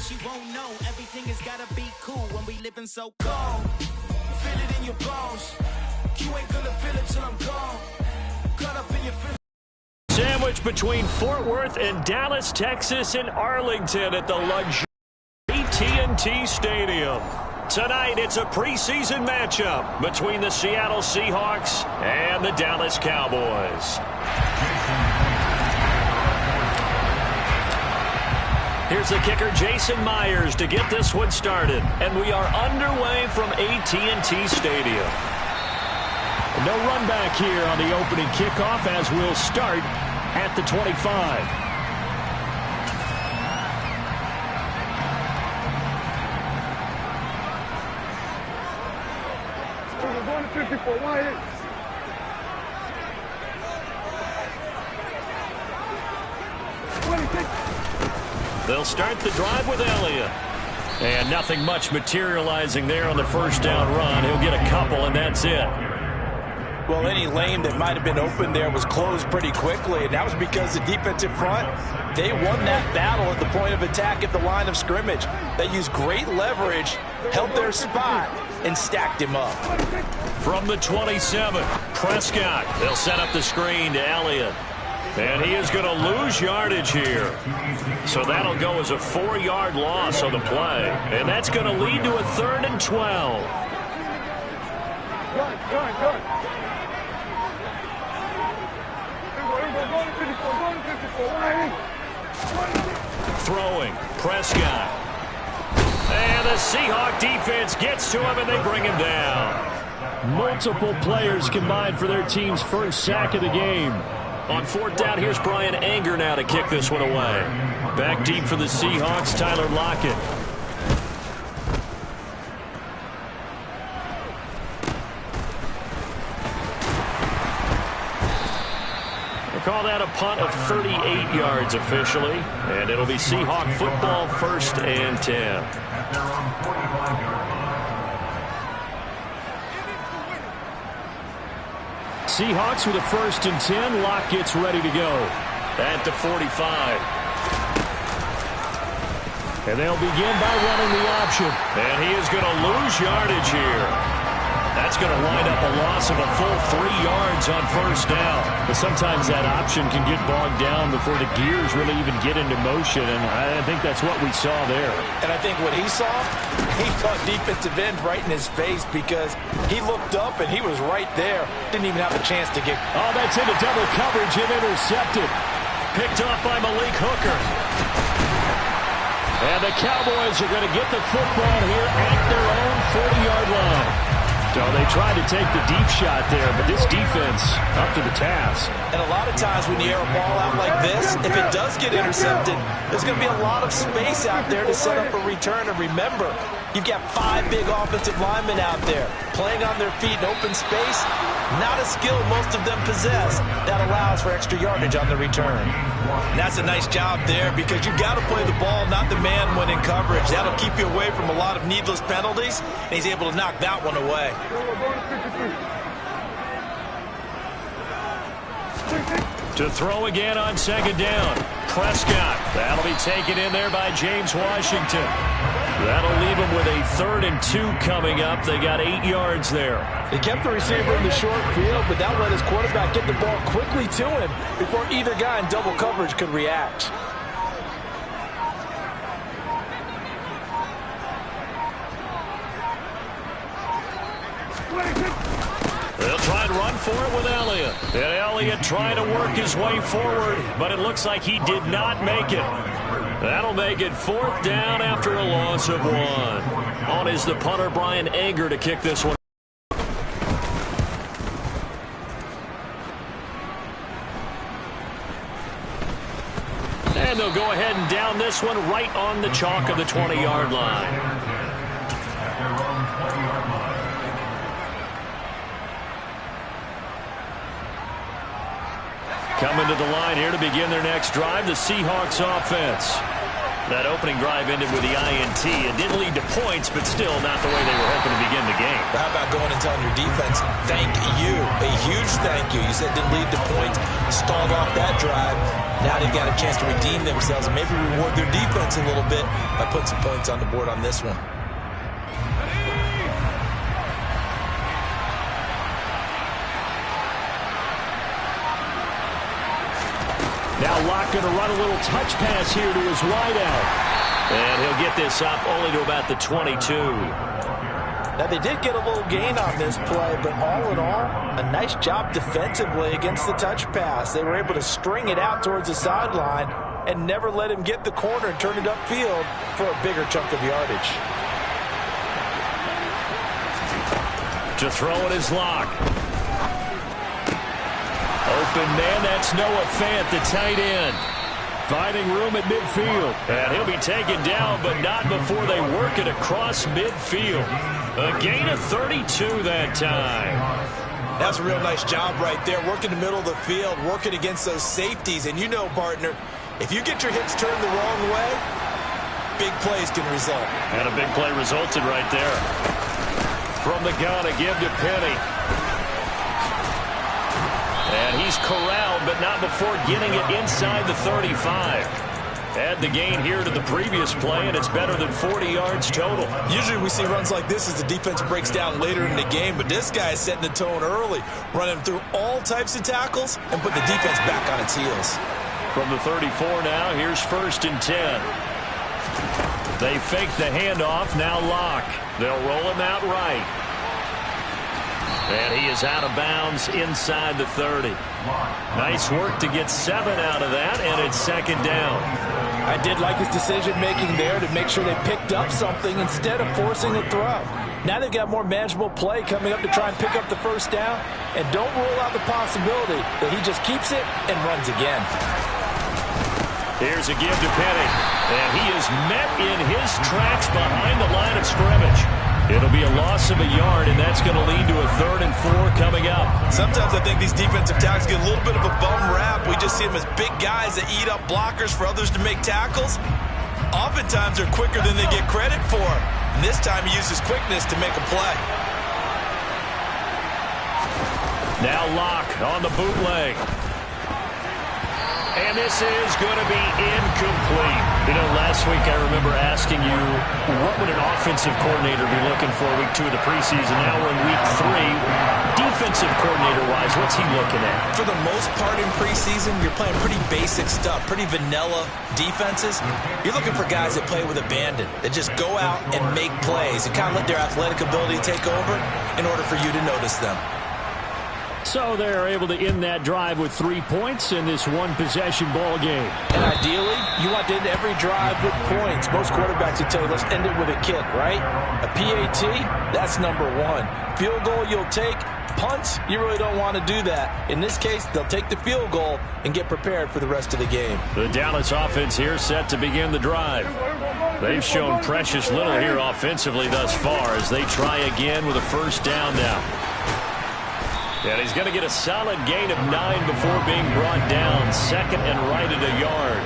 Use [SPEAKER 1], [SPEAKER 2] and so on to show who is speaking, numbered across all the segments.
[SPEAKER 1] she won't know. Everything has gotta be cool when we living so cold. Feel it in your bones. You ain't gonna feel it till I'm gone. Caught up in your feelings.
[SPEAKER 2] Sandwich between Fort Worth and Dallas, Texas, and Arlington at the luxury AT&T Stadium. Tonight, it's a preseason matchup between the Seattle Seahawks and the Dallas Cowboys. Here's the kicker, Jason Myers, to get this one started. And we are underway from AT&T Stadium. No run back here on the opening kickoff as we'll start at the 25.
[SPEAKER 3] We're going to 54. Why?
[SPEAKER 2] They'll start the drive with Elliott. And nothing much materializing there on the first down run. He'll get a couple, and that's it.
[SPEAKER 4] Well, any lane that might have been open there was closed pretty quickly, and that was because the defensive front, they won that battle at the point of attack at the line of scrimmage. They used great leverage, held their spot, and stacked him up.
[SPEAKER 2] From the 27, Prescott. They'll set up the screen to Elliott. And he is going to lose yardage here. So that'll go as a 4-yard loss on the play. And that's going to lead to a 3rd and 12.
[SPEAKER 3] Good.
[SPEAKER 2] Throwing, Prescott. And the Seahawk defense gets to him, and they bring him down. Multiple players combined for their team's first sack of the game. On 4th down, here's Brian Anger now to kick this one away. Back deep for the Seahawks, Tyler Lockett. They call that a punt of 38 yards officially, and it'll be Seahawk football, 1st and 10. Seahawks with a 1st and 10. Lock gets ready to go. At the 45. And they'll begin by running the option. And he is going to lose yardage here. That's going to wind up a loss of a full 3 yards on 1st down. But sometimes that option can get bogged down before the gears really even get into motion, and I think that's what we saw there.
[SPEAKER 4] And I think what he saw defensive end right in his face because he looked up and he was right there. Didn't even have a chance to get...
[SPEAKER 2] Oh, that's into double coverage and intercepted. Picked off by Malik Hooker. And the Cowboys are going to get the football here at their own 40-yard line. So they tried to take the deep shot there, but this defense up to the task.
[SPEAKER 4] And a lot of times when you air a ball out like this, if it does get intercepted, there's going to be a lot of space out there to set up a return. And remember, you've got 5 big offensive linemen out there playing on their feet in open space. Not a skill most of them possess. That allows for extra yardage on the return. And that's a nice job there because you've got to play the ball, not the man when in coverage. That'll keep you away from a lot of needless penalties, and he's able to knock that one away.
[SPEAKER 2] To throw again on 2nd down. Prescott. That'll be taken in there by James Washington. That'll leave him with a 3rd and 2 coming up. They got 8 yards there.
[SPEAKER 4] He kept the receiver in the short field, but that let his quarterback get the ball quickly to him before either guy in double coverage could react.
[SPEAKER 2] They'll try and run for it with Elliott. And Elliott trying to work his way forward, but it looks like he did not make it. That'll make it 4th down after a loss of 1. On is the punter, Brian Anger, to kick this one. And they'll go ahead and down this one right on the chalk of the 20-yard line. Coming to the line here to begin their next drive, the Seahawks offense. That opening drive ended with the INT. It didn't lead to points, but still not the way they were hoping to begin the game.
[SPEAKER 4] How about going and telling your defense, thank you, a huge thank you. You said it didn't lead to points, stalled off that drive. Now they've got a chance to redeem themselves and maybe reward their defense a little bit by putting some points on the board on this one.
[SPEAKER 2] Now Locke going to run a little touch pass here to his wideout. And he'll get this up only to about the 22.
[SPEAKER 4] Now, they did get a little gain on this play, but all in all, a nice job defensively against the touch pass. They were able to string it out towards the sideline and never let him get the corner and turn it upfield for a bigger chunk of yardage.
[SPEAKER 2] To throw it is Locke. Open man, that's Noah Fant, the tight end. Finding room at midfield. And he'll be taken down, but not before they work it across midfield. A gain of 32 that time.
[SPEAKER 4] That's a real nice job right there. Working the middle of the field, working against those safeties. And you know, partner, if you get your hips turned the wrong way, big plays can result.
[SPEAKER 2] And a big play resulted right there. From the gun, a give to Penny. And he's corralled, but not before getting it inside the 35. Add the gain here to the previous play, and it's better than 40 yards total.
[SPEAKER 4] Usually we see runs like this as the defense breaks down later in the game, but this guy is setting the tone early, running through all types of tackles and put the defense back on its heels.
[SPEAKER 2] From the 34 now, here's 1st and 10. They fake the handoff, now Locke. They'll roll him out right. And he is out of bounds inside the 30. Nice work to get 7 out of that, and it's 2nd down.
[SPEAKER 4] I did like his decision-making there to make sure they picked up something instead of forcing a throw. Now they've got more manageable play coming up to try and pick up the 1st down, and don't rule out the possibility that he just keeps it and runs again.
[SPEAKER 2] Here's a give to Penny, and he is met in his tracks behind the line of scrimmage. It'll be a loss of a yard, and that's going to lead to a 3rd and 4 coming up.
[SPEAKER 4] Sometimes I think these defensive tackles get a little bit of a bum rap. We just see them as big guys that eat up blockers for others to make tackles. Oftentimes they're quicker than they get credit for. And this time he uses quickness to make a play.
[SPEAKER 2] Now Locke on the bootleg. And this is going to be incomplete. You know, last week I remember asking you, what would an offensive coordinator be looking for week 2 of the preseason? Now we're in week 3. Defensive coordinator-wise, what's he looking at?
[SPEAKER 4] For the most part in preseason, you're playing pretty basic stuff, pretty vanilla defenses. You're looking for guys that play with abandon, that just go out and make plays and kind of let their athletic ability take over in order for you to notice them.
[SPEAKER 2] So they're able to end that drive with 3 points in this one-possession ball game.
[SPEAKER 4] And ideally, you want to end every drive with points. Most quarterbacks will tell you, let's end it with a kick, right? A PAT, that's number 1. Field goal you'll take. Punts, you really don't want to do that. In this case, they'll take the field goal and get prepared for the rest of the game.
[SPEAKER 2] The Dallas offense here set to begin the drive. They've shown precious little here offensively thus far as they try again with a 1st down now. And he's going to get a solid gain of 9 before being brought down. 2nd and right at a yard.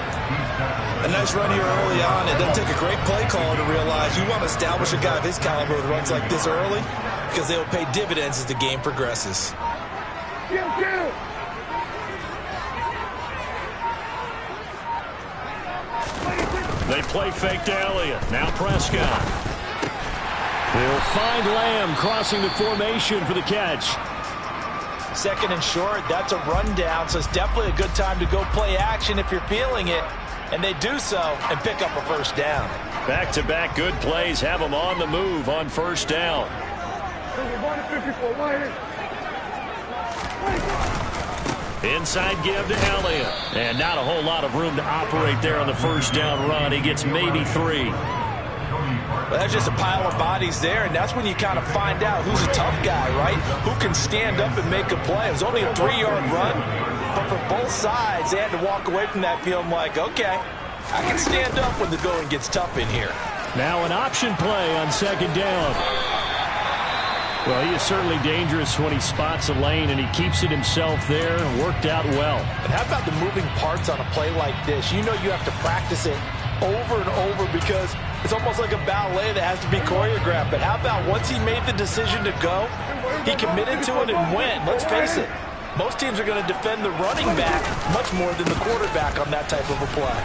[SPEAKER 4] A nice run here early on. It doesn't take a great play caller to realize you want to establish a guy of his caliber with runs like this early because they will pay dividends as the game progresses.
[SPEAKER 2] They play fake to Elliott. Now Prescott. They'll find Lamb crossing the formation for the catch.
[SPEAKER 4] 2nd and short, that's a rundown, so it's definitely a good time to go play action if you're feeling it. And they do so and pick up a 1st down.
[SPEAKER 2] Back-to-back good plays have them on the move on 1st down. Inside give to Elliott. And not a whole lot of room to operate there on the 1st down run. He gets maybe 3.
[SPEAKER 4] Well, that's just a pile of bodies there, and that's when you kind of find out who's a tough guy, right? Who can stand up and make a play. It was only a 3-yard run, but for both sides, they had to walk away from that feeling like, okay, I can stand up when the going gets tough in here.
[SPEAKER 2] Now an option play on 2nd down. Well, he is certainly dangerous when he spots a lane, and he keeps it himself there. Worked out well.
[SPEAKER 4] And how about the moving parts on a play like this? You know you have to practice it over and over because it's almost like a ballet that has to be choreographed. But how about once he made the decision to go, he committed to it and went. Let's face it, Most teams are going to defend the running back much more than the quarterback on that type of a play.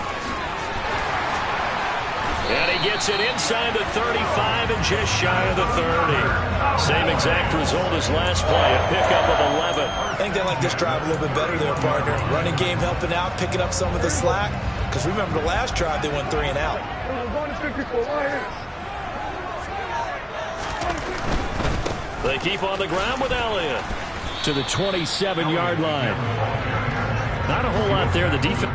[SPEAKER 2] And he gets it inside the 35 and just shy of the 30. Same exact result as last play, a pickup of 11.
[SPEAKER 4] I think they like this drive a little bit better there, partner. Running game helping out, picking up some of the slack. Because remember, the last drive, they went 3 and out.
[SPEAKER 2] They keep on the ground with Elliott to the 27-yard line. Not a whole lot there. The defense.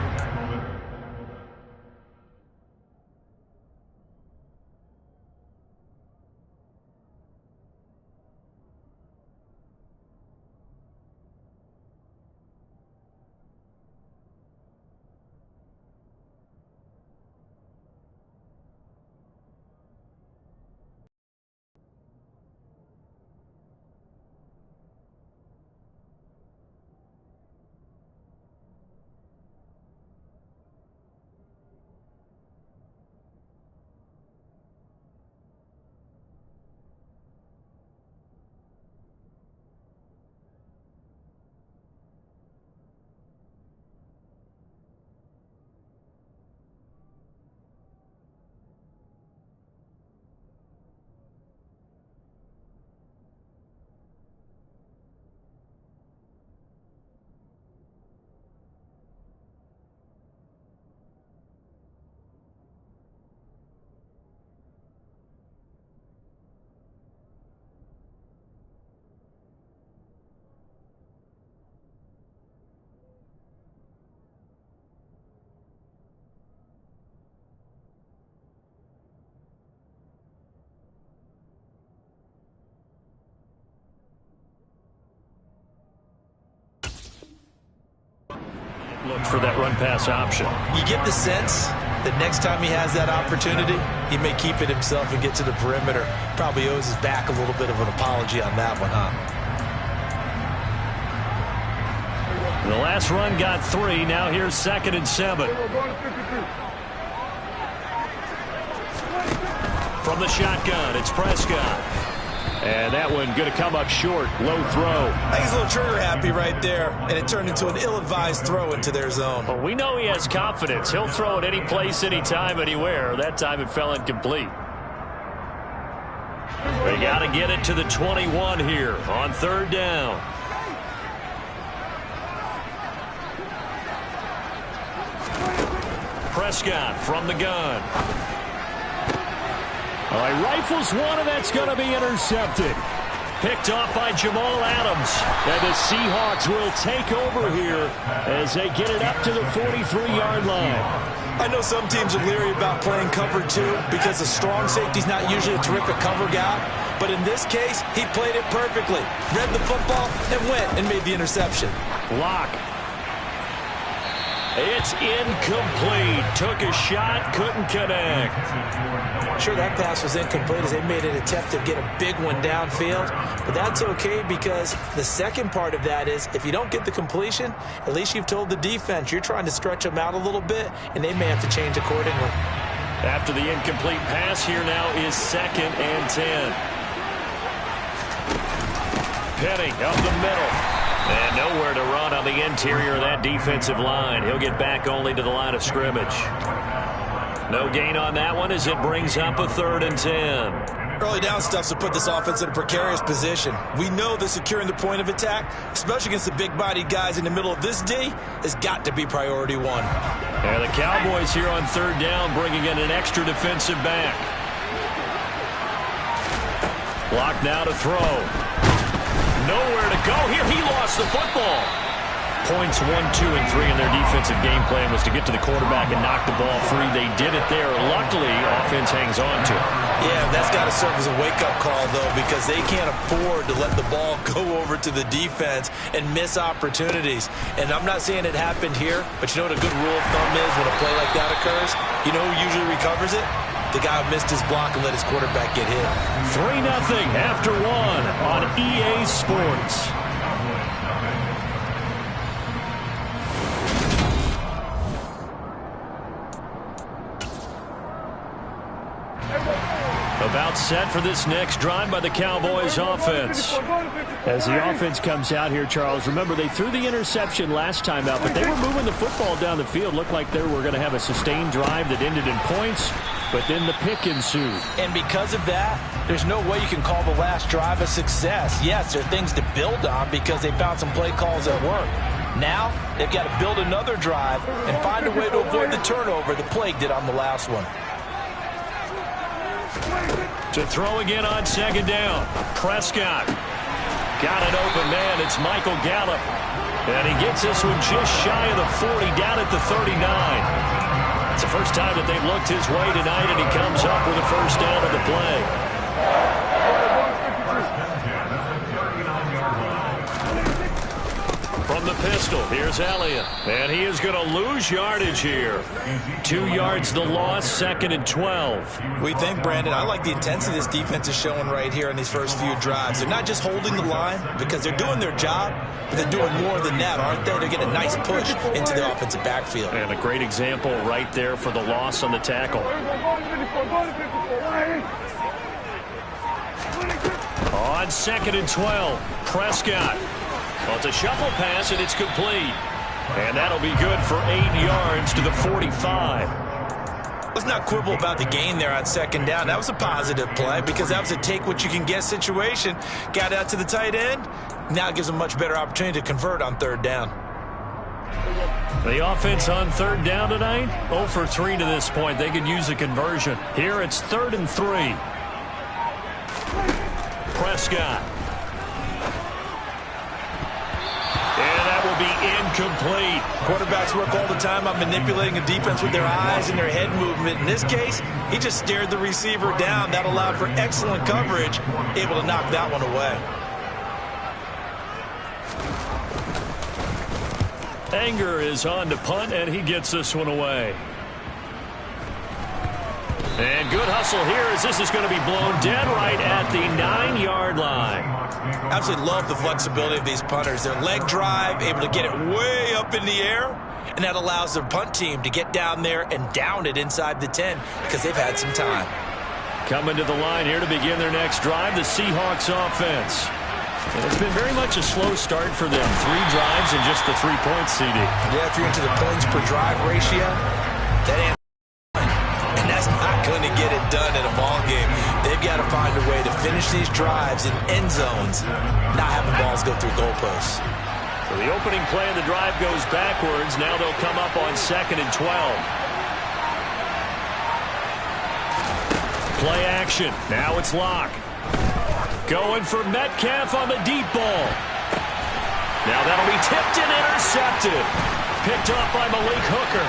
[SPEAKER 2] Look for that run-pass option.
[SPEAKER 4] You get the sense that next time he has that opportunity, he may keep it himself and get to the perimeter. Probably owes his back a little bit of an apology on that one, huh?
[SPEAKER 2] The last run got 3. Now here's 2nd and 7. From the shotgun, it's Prescott. And that one going to come up short. Low throw.
[SPEAKER 4] I think he's a little trigger happy right there. And it turned into an ill-advised throw into their zone.
[SPEAKER 2] Well, we know he has confidence. He'll throw it any place, anytime, anywhere. That time it fell incomplete. They got to get it to the 21 here on 3rd down. Prescott from the gun. Well, he rifles one, and that's going to be intercepted. Picked off by Jamal Adams. And the Seahawks will take over here as they get it up to the 43-yard line.
[SPEAKER 4] I know some teams are leery about playing cover 2 because a strong safety's not usually a terrific cover guy. But in this case, he played it perfectly. Read the football and went and made the interception.
[SPEAKER 2] Lock. It's incomplete. Took a shot, couldn't connect.
[SPEAKER 4] Sure, that pass was incomplete as they made an attempt to get a big one downfield. But that's okay because the second part of that is if you don't get the completion, at least you've told the defense you're trying to stretch them out a little bit, and they may have to change accordingly.
[SPEAKER 2] After the incomplete pass, here now is 2nd and 10. Penny up the middle. And nowhere to run on the interior of that defensive line. He'll get back only to the line of scrimmage. No gain on that one as it brings up a 3rd and 10.
[SPEAKER 4] Early down stuff to put this offense in a precarious position. We know that securing the point of attack, especially against the big-bodied guys in the middle of this D, has got to be priority 1.
[SPEAKER 2] And the Cowboys here on 3rd down bringing in an extra defensive back. Block now to throw. Nowhere to go here. He lost the football. Points 1, 2, and 3 in their defensive game plan was to get to the quarterback and knock the ball free. They did it there. Luckily, offense hangs on to it.
[SPEAKER 4] Yeah, that's got to serve as a wake-up call, though, because they can't afford to let the ball go over to the defense and miss opportunities. And I'm not saying it happened here, but you know what a good rule of thumb is when a play like that occurs? You know who usually recovers it? The guy who missed his block and let his quarterback get hit.
[SPEAKER 2] 3-0 after 1 on EA Sports. About set for this next drive by the Cowboys offense. As the offense comes out here, Charles, remember they threw the interception last time out, but they were moving the football down the field. Looked like they were going to have a sustained drive that ended in points, but then the pick ensued.
[SPEAKER 4] And because of that, there's no way you can call the last drive a success. Yes, there are things to build on because they found some play calls that work. Now, they've got to build another drive and find a way to avoid the turnover the plague did on the last one.
[SPEAKER 2] To throw again on second down. Prescott. Got an open man. It's Michael Gallup. And he gets this one just shy of the 40, down at the 39. It's the first time that they've looked his way tonight, and he comes up with a first down of the play. From the pistol, here's Elliott. And he is going to lose yardage here. 2 yards the loss, 2nd and 12.
[SPEAKER 4] We think, Brandon, I like the intensity this defense is showing right here in these first few drives. They're not just holding the line because they're doing their job, but they're doing more than that, aren't they? They're getting a nice push into the offensive backfield.
[SPEAKER 2] And a great example right there for the loss on the tackle. On 2nd and 12, Prescott. Well, it's a shuffle pass, and it's complete. And that'll be good for 8 yards to the 45.
[SPEAKER 4] Let's not quibble about the gain there on second down. That was a positive play because that was a take-what-you-can-get situation. Got out to the tight end. Now it gives them a much better opportunity to convert on third down.
[SPEAKER 2] The offense on third down tonight, 0 for 3 to this point. They could use a conversion. Here it's 3rd and 3. Prescott. And that will be incomplete.
[SPEAKER 4] Quarterbacks work all the time on manipulating a defense with their eyes and their head movement. In this case, he just stared the receiver down. That allowed for excellent coverage, able to knock that one away.
[SPEAKER 2] Anger is on to punt, and he gets this one away. And good hustle here as this is going to be blown dead right at the 9-yard line.
[SPEAKER 4] Absolutely love the flexibility of these punters. Their leg drive, able to get it way up in the air, and that allows their punt team to get down there and down it inside the 10 because they've had some time.
[SPEAKER 2] Coming to the line here to begin their next drive, the Seahawks offense. And it's been very much a slow start for them. 3 drives and just the 3 points, CD.
[SPEAKER 4] Yeah, if you're into the points per drive ratio, that ain't and that's not going to get it done in a ball game. They've got to find a way to finish these drives in end zones, not having balls go through goalposts.
[SPEAKER 2] So the opening play of the drive goes backwards. Now they'll come up on 2nd and 12. Play action. Now it's Locke. Going for Metcalf on the deep ball. Now that'll be tipped and intercepted. Picked up by Malik Hooker.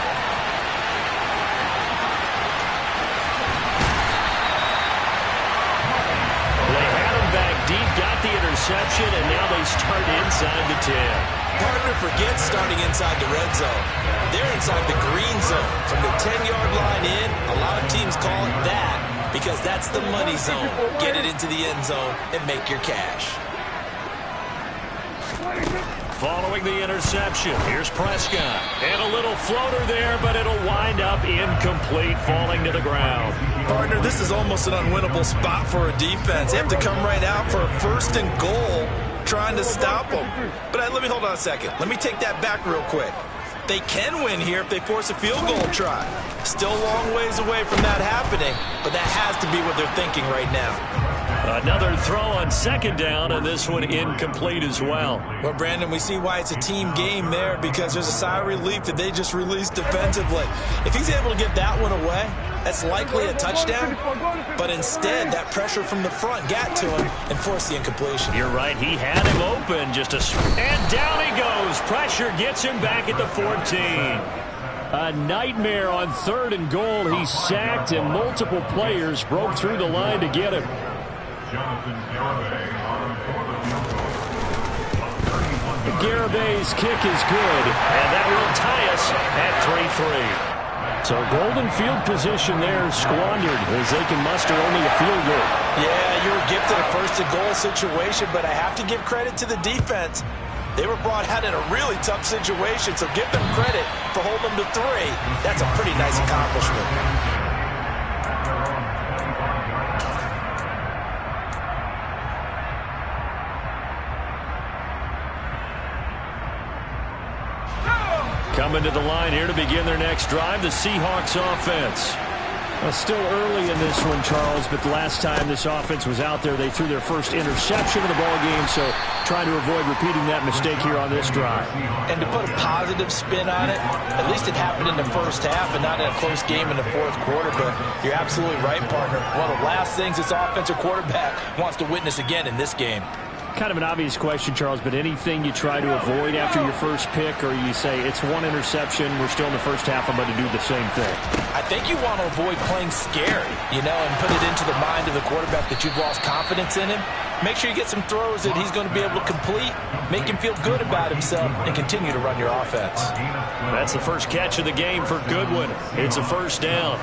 [SPEAKER 2] Deep, got the interception, and now they start inside the 10.
[SPEAKER 4] Partner forgets starting inside the red zone. They're inside the green zone. From the 10-yard line in, a lot of teams call it that because that's the money zone. Get it into the end zone and make your cash.
[SPEAKER 2] Following the interception, here's Prescott. And a little floater there, but it'll wind up incomplete, falling to the ground.
[SPEAKER 4] Partner, this is almost an unwinnable spot for a defense. They have to come right out for a 1st and goal, trying to stop them. But let me hold on a second. Let me take that back real quick. They can win here if they force a field goal try. Still a long ways away from that happening, but that has to be what they're thinking right now.
[SPEAKER 2] Another throw on 2nd down, and this one incomplete as well.
[SPEAKER 4] Well, Brandon, we see why it's a team game there because there's a sigh of relief that they just released defensively. If he's able to get that one away, that's likely a touchdown. But instead, that pressure from the front got to him and forced the incompletion.
[SPEAKER 2] You're right. He had him open. And down he goes. Pressure gets him back at the 14. A nightmare on 3rd and goal. He's sacked, and multiple players broke through the line to get him. Garibay's kick is good, and that will tie us at 3-3. So golden field position there squandered as they can muster only a field goal.
[SPEAKER 4] Yeah, you were gifted a 1st and goal situation, but I have to give credit to the defense. They were brought out in a really tough situation, so give them credit for holding them to 3. That's a pretty nice accomplishment.
[SPEAKER 2] Coming to the line here to begin their next drive, the Seahawks offense. Well, still early in this one, Charles, but the last time this offense was out there, they threw their first interception of the ball game, so trying to avoid repeating that mistake here on this drive.
[SPEAKER 4] And to put a positive spin on it, at least it happened in the first half and not in a close game in the fourth quarter, but you're absolutely right, partner. One of the last things this offensive quarterback wants to witness again in this game.
[SPEAKER 2] Kind of an obvious question, Charles, but anything you try to avoid after your first pick, or you say it's one interception, we're still in the first half, I'm going to do the same thing?
[SPEAKER 4] I think you want to avoid playing scared, and put it into the mind of the quarterback that you've lost confidence in him. Make sure you get some throws that he's going to be able to complete, make him feel good about himself, and continue to run your offense.
[SPEAKER 2] That's the first catch of the game for Goodwin. It's a first down.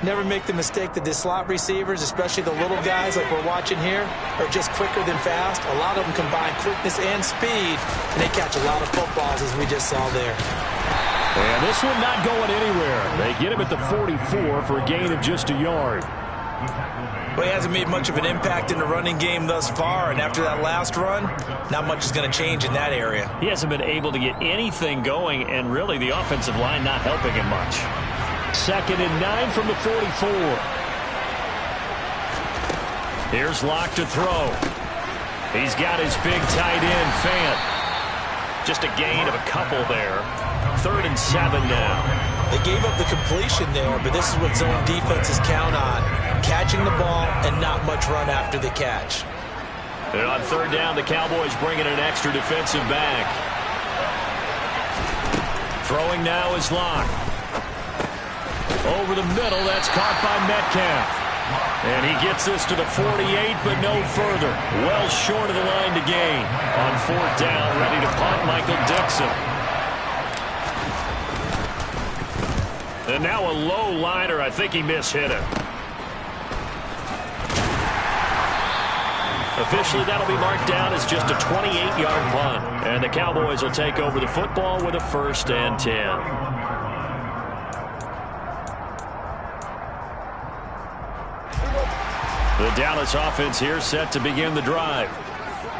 [SPEAKER 4] Never make the mistake that the slot receivers, especially the little guys like we're watching here, are just quicker than fast. A lot of them combine quickness and speed, and they catch a lot of footballs, as we just saw there.
[SPEAKER 2] And this one not going anywhere. They get him at the 44 for a gain of just a yard.
[SPEAKER 4] Well, he hasn't made much of an impact in the running game thus far, and after that last run, not much is going to change in that area. He
[SPEAKER 2] hasn't been able to get anything going, and really the offensive line not helping him much. 2nd and 9 from the 44. Here's Locke to throw. He's got his big tight end, Fant. Just a gain of a couple there. 3rd and 7 now.
[SPEAKER 4] They gave up the completion there, but this is what zone defenses count on. Catching the ball and not much run after the catch.
[SPEAKER 2] And on 3rd down, the Cowboys bring in an extra defensive back. Throwing now is Locke. Over the middle, that's caught by Metcalf. And he gets this to the 48, but no further. Well short of the line to gain. On 4th down, ready to punt, Michael Dixon. And now a low liner. I think he mishit it. Officially, that'll be marked down as just a 28-yard punt. And the Cowboys will take over the football with a 1st and 10. The Dallas offense here set to begin the drive.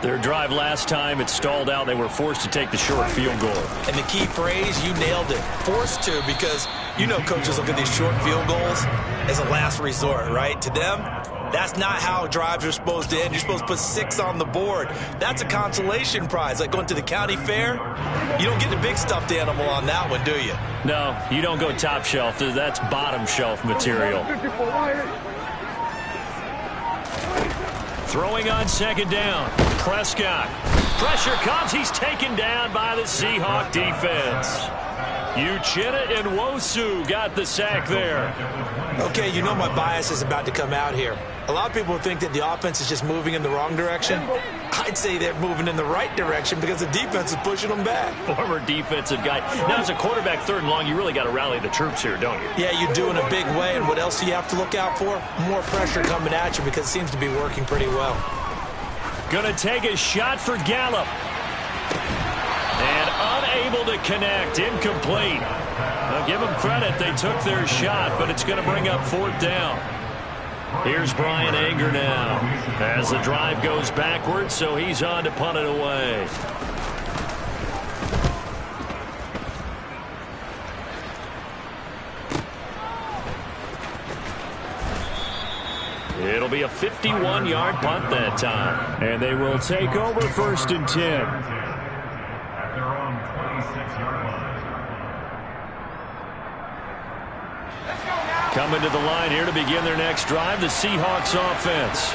[SPEAKER 2] Their drive last time, it stalled out. They were forced to take the short field goal.
[SPEAKER 4] And the key phrase, you nailed it. Forced to, because coaches look at these short field goals as a last resort, right? To them, that's not how drives are supposed to end. You're supposed to put 6 on the board. That's a consolation prize. Like going to the county fair, you don't get the big stuffed animal on that one, do you?
[SPEAKER 2] No, you don't go top shelf. That's bottom shelf material. Throwing on 2nd down. Prescott. Pressure comes. He's taken down by the Seahawk defense. Uchenna and Nwosu got the sack there.
[SPEAKER 4] Okay, my bias is about to come out here. A lot of people think that the offense is just moving in the wrong direction. I'd say they're moving in the right direction because the defense is pushing them back.
[SPEAKER 2] Former defensive guy. Now, as a quarterback 3rd and long, you really got to rally the troops here, don't you?
[SPEAKER 4] Yeah, you do in a big way. And what else do you have to look out for? More pressure coming at you because it seems to be working pretty well.
[SPEAKER 2] Gonna take a shot for Gallup. And unable to connect. Incomplete. I'll give them credit. They took their shot, but it's going to bring up 4th down. Here's Brian Anger now as the drive goes backwards, so he's on to punt it away. It'll be a 51-yard punt that time. And they will take over 1st and 10. Coming to the line here to begin their next drive, the Seahawks offense.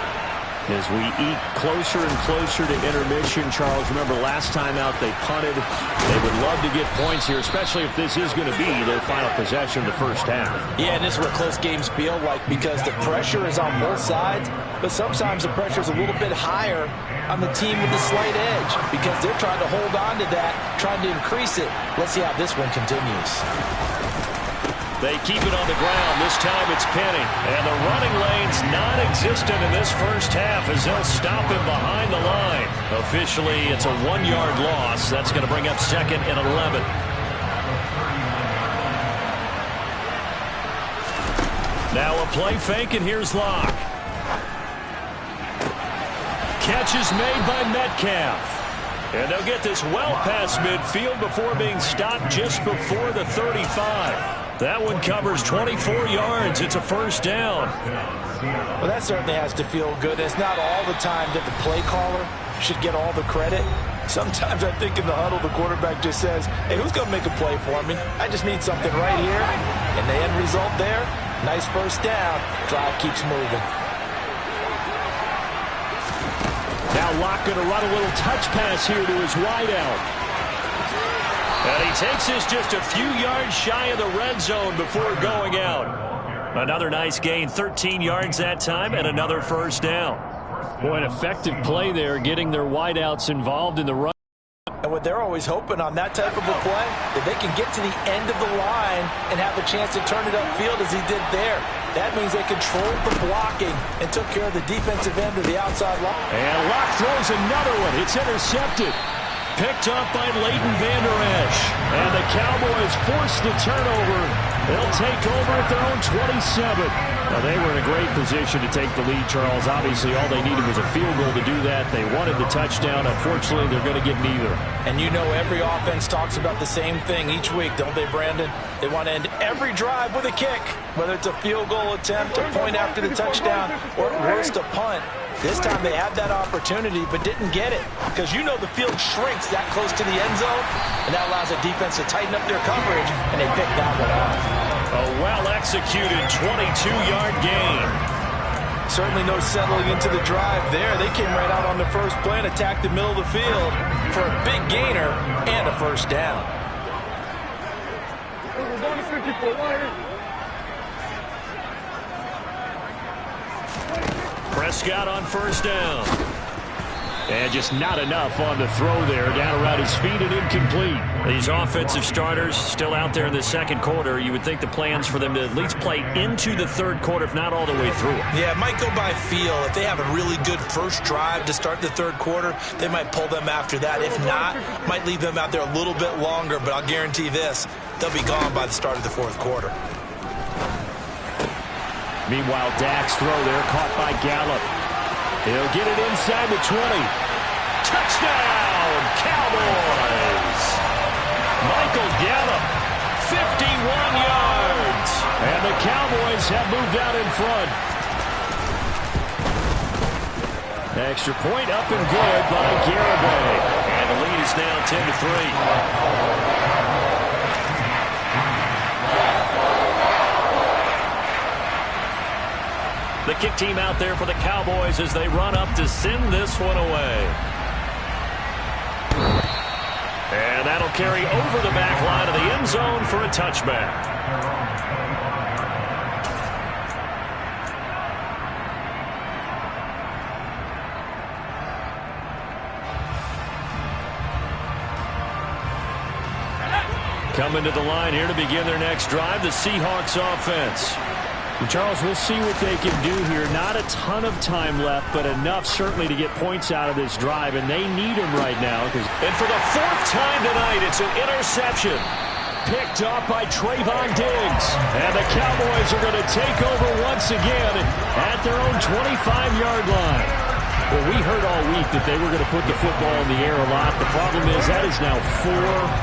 [SPEAKER 2] As we eat closer and closer to intermission, Charles, remember last time out they punted. They would love to get points here, especially if this is going to be their final possession of the first half.
[SPEAKER 4] Yeah, and this is what close games feel like because the pressure is on both sides, but sometimes the pressure is a little bit higher on the team with the slight edge because they're trying to hold on to that, trying to increase it. Let's see how this one continues.
[SPEAKER 2] They keep it on the ground. This time it's Penny. And the running lane's non-existent in this first half as they'll stop him behind the line. Officially, it's a 1-yard loss. That's going to bring up 2nd and 11. Now a play fake, and here's Locke. Catch is made by Metcalf. And they'll get this well past midfield before being stopped just before the 35. That one covers 24 yards. It's a first down.
[SPEAKER 4] Well, that certainly has to feel good. It's not all the time that the play caller should get all the credit. Sometimes I think in the huddle, the quarterback just says, hey, who's going to make a play for me? I just need something right here. And the end result there, nice first down. Drive keeps moving.
[SPEAKER 2] Now Locke going to run a little touch pass here to his wideout. And he takes this just a few yards shy of the red zone before going out. Another nice gain, 13 yards that time, and another first down. Boy, an effective play there, getting their wideouts involved in the run.
[SPEAKER 4] And what they're always hoping on that type of a play, that they can get to the end of the line and have a chance to turn it upfield as he did there. That means they controlled the blocking and took care of the defensive end of the outside line.
[SPEAKER 2] And Locke throws another one. It's intercepted. Picked up by Leighton Vander Esch. And the Cowboys force the turnover. They'll take over at their own 27. Now, they were in a great position to take the lead, Charles. Obviously, all they needed was a field goal to do that. They wanted the touchdown. Unfortunately, they're going to get neither.
[SPEAKER 4] And you know every offense talks about the same thing each week, don't they, Brandon? They want to end every drive with a kick, whether it's a field goal attempt, a point after the touchdown, or at worst a punt. This time they had that opportunity but didn't get it because you know the field shrinks that close to the end zone, and that allows the defense to tighten up their coverage, and they picked that one off.
[SPEAKER 2] A well-executed 22-yard gain.
[SPEAKER 4] Certainly no settling into the drive there. They came right out on the first play and attacked the middle of the field for a big gainer and a first down.
[SPEAKER 3] We're going to 54. Why is it?
[SPEAKER 2] Prescott on first down. And just not enough on the throw there. Down around his feet and incomplete. These offensive starters still out there in the second quarter. You would think the plans for them to at least play into the third quarter, if not all the way through.
[SPEAKER 4] Yeah, it might go by feel. If they have a really good first drive to start the third quarter, they might pull them after that. If not, might leave them out there a little bit longer. But I'll guarantee this, they'll be gone by the start of the fourth quarter.
[SPEAKER 2] Meanwhile, Dak's throw there caught by Gallup. He'll get it inside the 20. Touchdown, Cowboys! Michael Gallup, 51 yards. And the Cowboys have moved out in front. Extra point up and good by Garibay. And the lead is now 10-3. The kick team out there for the Cowboys as they run up to send this one away. And that'll carry over the back line of the end zone for a touchback. Coming to the line here to begin their next drive, the Seahawks offense. Charles, we'll see what they can do here. Not a ton of time left, but enough certainly to get points out of this drive, and they need them right now. And for the fourth time tonight, it's an interception. Picked off by Trayvon Diggs. And the Cowboys are going to take over once again at their own 25-yard line. Well, we heard all week that they were going to put the football in the air a lot. The problem is that is now 4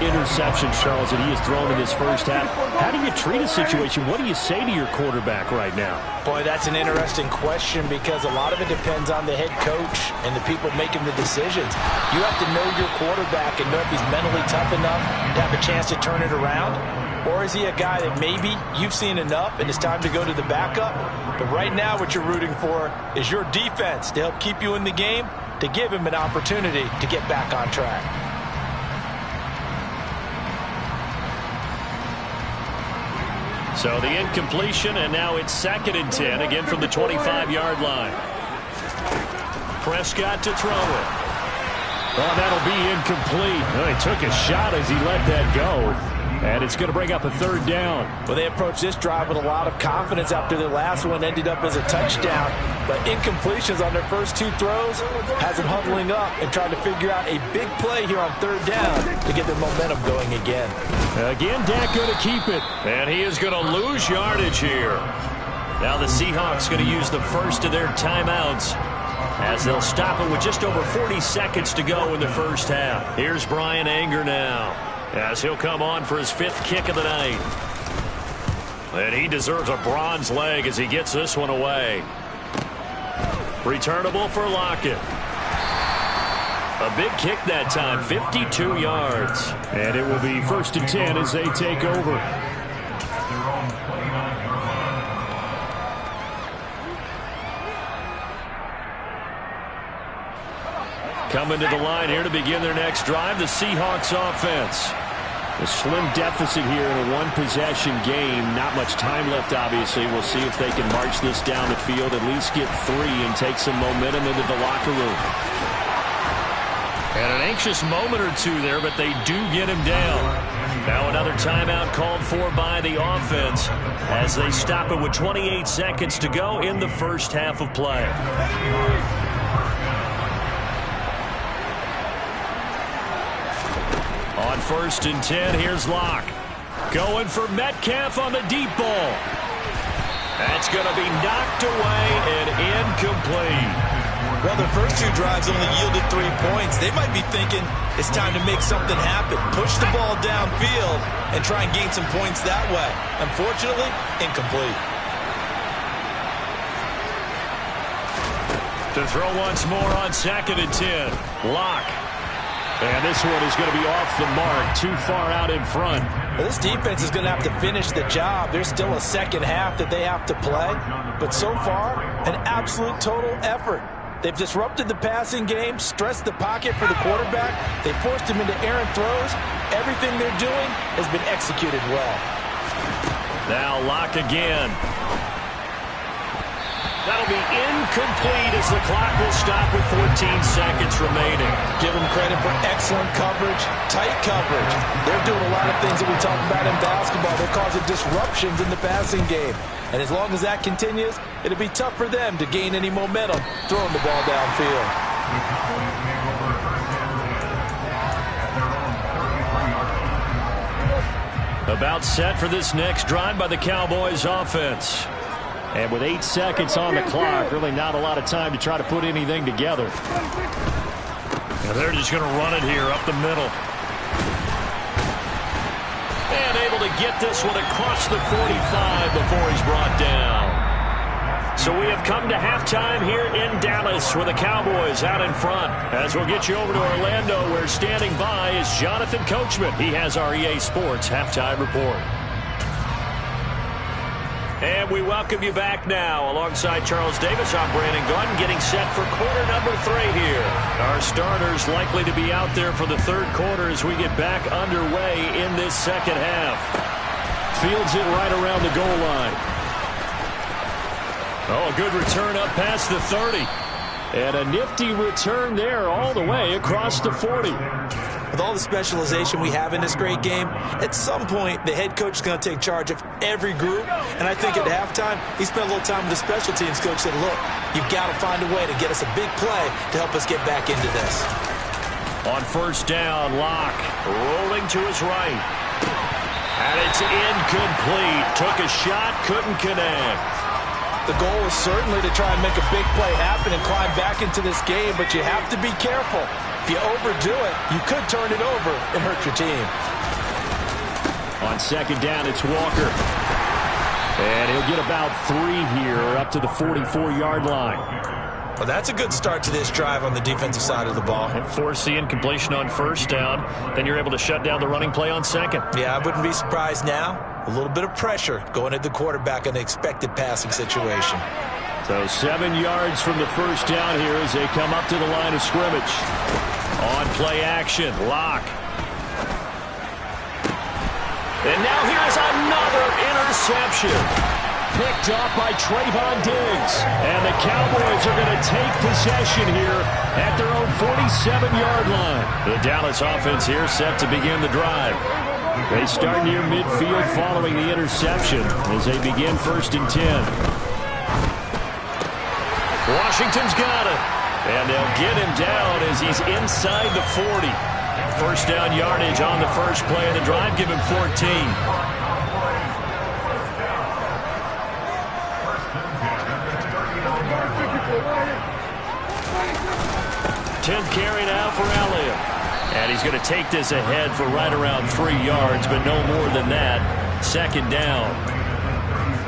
[SPEAKER 2] interceptions, Charles, that he has thrown in this first half. How do you treat a situation? What do you say to your quarterback right now?
[SPEAKER 4] Boy, that's an interesting question because a lot of it depends on the head coach and the people making the decisions. You have to know your quarterback and know if he's mentally tough enough to have a chance to turn it around. Or is he a guy that maybe you've seen enough and it's time to go to the backup? But right now what you're rooting for is your defense to help keep you in the game, to give him an opportunity to get back on track.
[SPEAKER 2] So the incompletion, and now it's 2nd and 10, again from the 25-yard line. Prescott to throw it. Oh, that'll be incomplete. Oh, he took a shot as he let that go. And it's going to bring up a 3rd down.
[SPEAKER 4] Well, they approached this drive with a lot of confidence after their last one ended up as a touchdown. But incompletions on their first 2 throws has them huddling up and trying to figure out a big play here on 3rd down to get their momentum going again.
[SPEAKER 2] Again, Dak going to keep it. And he is going to lose yardage here. Now the Seahawks going to use the first of their timeouts as they'll stop it with just over 40 seconds to go in the first half. Here's Brian Anger now, as he'll come on for his 5th kick of the night. And he deserves a bronze leg as he gets this one away. Returnable for Lockett. A big kick that time, 52 yards.
[SPEAKER 5] And it will be 1st and 10 as they take over.
[SPEAKER 2] Coming to the line here to begin their next drive, the Seahawks offense. A slim deficit here in a one-possession game. Not much time left, obviously. We'll see if they can march this down the field, at least get 3 and take some momentum into the locker room. And an anxious moment or two there, but they do get him down. Now another timeout called for by the offense as they stop it with 28 seconds to go in the first half of play. On 1st and 10, here's Locke. Going for Metcalf on the deep ball. That's going to be knocked away and incomplete.
[SPEAKER 4] Well, their first 2 drives only yielded 3 points. They might be thinking it's time to make something happen. Push the ball downfield and try and gain some points that way. Unfortunately, incomplete.
[SPEAKER 2] To throw once more on 2nd and 10. Locke. And this one is going to be off the mark, too far out in front.
[SPEAKER 4] Well, this defense is going to have to finish the job. There's still a second half that they have to play. But so far, an absolute total effort. They've disrupted the passing game, stressed the pocket for the quarterback. They forced him into errant throws. Everything they're doing has been executed well.
[SPEAKER 2] Now Locke again. That'll be incomplete as the clock will stop with 14 seconds remaining.
[SPEAKER 4] Give them credit for excellent coverage, tight coverage. They're doing a lot of things that we talk about in basketball. They're causing disruptions in the passing game. And as long as that continues, it'll be tough for them to gain any momentum throwing the ball downfield.
[SPEAKER 2] About set for this next drive by the Cowboys offense. And with 8 seconds on the clock, really not a lot of time to try to put anything together. And they're just going to run it here up the middle. And able to get this one across the 45 before he's brought down. So we have come to halftime here in Dallas with the Cowboys out in front. As we'll get you over to Orlando, where standing by is Jonathan Coachman. He has our EA Sports halftime report. And we welcome you back now. Alongside Charles Davis, I'm Brandon Gunn, getting set for quarter number 3 here. Our starters likely to be out there for the 3rd quarter as we get back underway in this second half. Fields it right around the goal line. Oh, a good return up past the 30. And a nifty return there all the way across the 40.
[SPEAKER 4] With all the specialization we have in this great game, at some point the head coach is going to take charge of every group. And I think at halftime, he spent a little time with the special teams coach, said, look, you've got to find a way to get us a big play to help us get back into this.
[SPEAKER 2] On 1st down, Locke rolling to his right. And it's incomplete. Took a shot, couldn't connect.
[SPEAKER 4] The goal is certainly to try and make a big play happen and climb back into this game, but you have to be careful. If you overdo it, you could turn it over and hurt your team.
[SPEAKER 2] On 2nd down, it's Walker. And he'll get about 3 here up to the 44-yard line.
[SPEAKER 4] Well, that's a good start to this drive on the defensive side of the ball.
[SPEAKER 2] And force the incompletion on 1st down. Then you're able to shut down the running play on 2nd.
[SPEAKER 4] Yeah, I wouldn't be surprised now. A little bit of pressure going at the quarterback in the expected passing situation.
[SPEAKER 2] So 7 yards from the 1st down here as they come up to the line of scrimmage. On play action, Locke. And now here's another interception. Picked up by Trayvon Diggs. And the Cowboys are going to take possession here at their own 47-yard line. The Dallas offense here set to begin the drive. They start near midfield following the interception as they begin 1st and 10. Washington's got it. And they'll get him down as he's inside the 40. 1st down yardage on the first play of the drive. Give him 14. 10th carry now for Elliott. And he's going to take this ahead for right around 3 yards, but no more than that. Second down.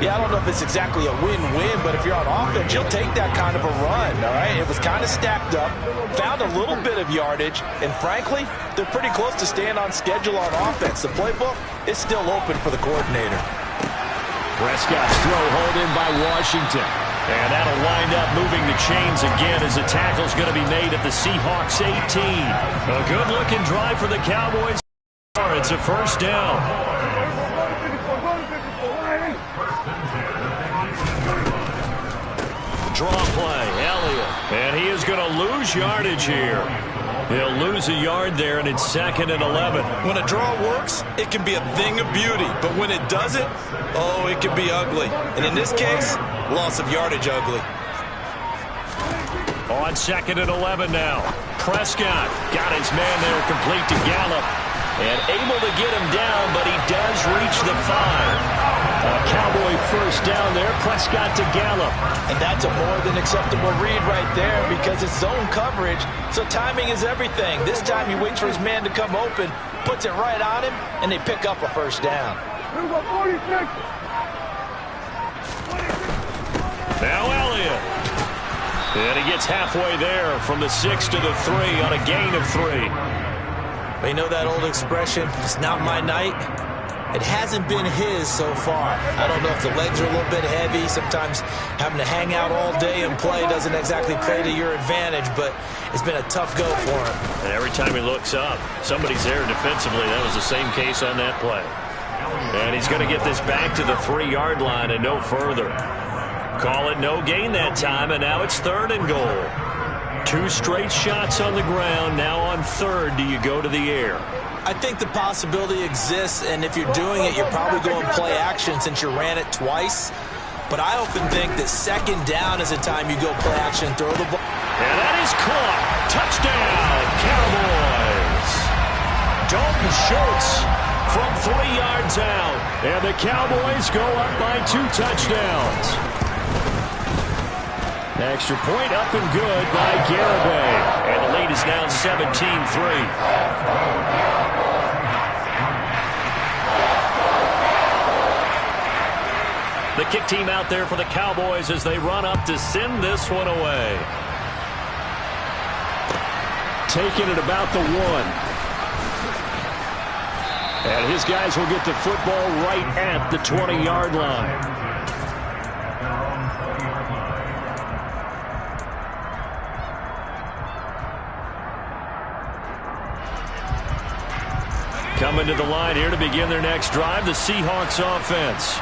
[SPEAKER 4] Yeah, I don't know if it's exactly a win-win, but if you're on offense, you'll take that kind of a run, all right? It was kind of stacked up, found a little bit of yardage, and frankly, they're pretty close to staying on schedule on offense. The playbook is still open for the coordinator.
[SPEAKER 2] Prescott's throw hauled in by Washington. And that'll wind up moving the chains again as the tackle's going to be made at the Seahawks 18. A good-looking drive for the Cowboys. It's a first down. Draw play, Elliott. And he is going to lose yardage here. He'll lose a yard there, and it's 2nd and 11.
[SPEAKER 4] When a draw works, it can be a thing of beauty. But when it doesn't, oh, it can be ugly. And in this case, loss of yardage ugly.
[SPEAKER 2] On 2nd and 11 now. Prescott got his man there complete to Gallup. And able to get him down, but he does reach the 5. A Cowboy first down there. Prescott to Gallup.
[SPEAKER 4] And that's a more than acceptable read right there because it's zone coverage, so timing is everything. This time he waits for his man to come open, puts it right on him, and they pick up a first down.
[SPEAKER 2] Now Elliott. And he gets halfway there from the 6 to the 3 on a gain of 3.
[SPEAKER 4] You know that old expression, it's not my night? It hasn't been his so far. I don't know if the legs are a little bit heavy. Sometimes having to hang out all day and play doesn't exactly play to your advantage, but it's been a tough go for him.
[SPEAKER 2] And every time he looks up, somebody's there defensively. That was the same case on that play. And he's going to get this back to the 3-yard line and no further. Call it no gain that time, and now it's 3rd and goal. 2 straight shots on the ground. Now on 3rd, do you go to the air?
[SPEAKER 4] I think the possibility exists, and if you're doing it, you're probably going play action since you ran it twice. But I often think that 2nd down is a time you go play action and throw the ball.
[SPEAKER 2] And that is caught. Touchdown, Cowboys. Dalton Schultz from 3 yards out. And the Cowboys go up by 2 touchdowns. Extra point up and good by Garibay. And the lead is now 17-3. The kick team out there for the Cowboys as they run up to send this one away. Taking it about the 1. And his guys will get the football right at the 20-yard line. Coming to the line here to begin their next drive, the Seahawks offense.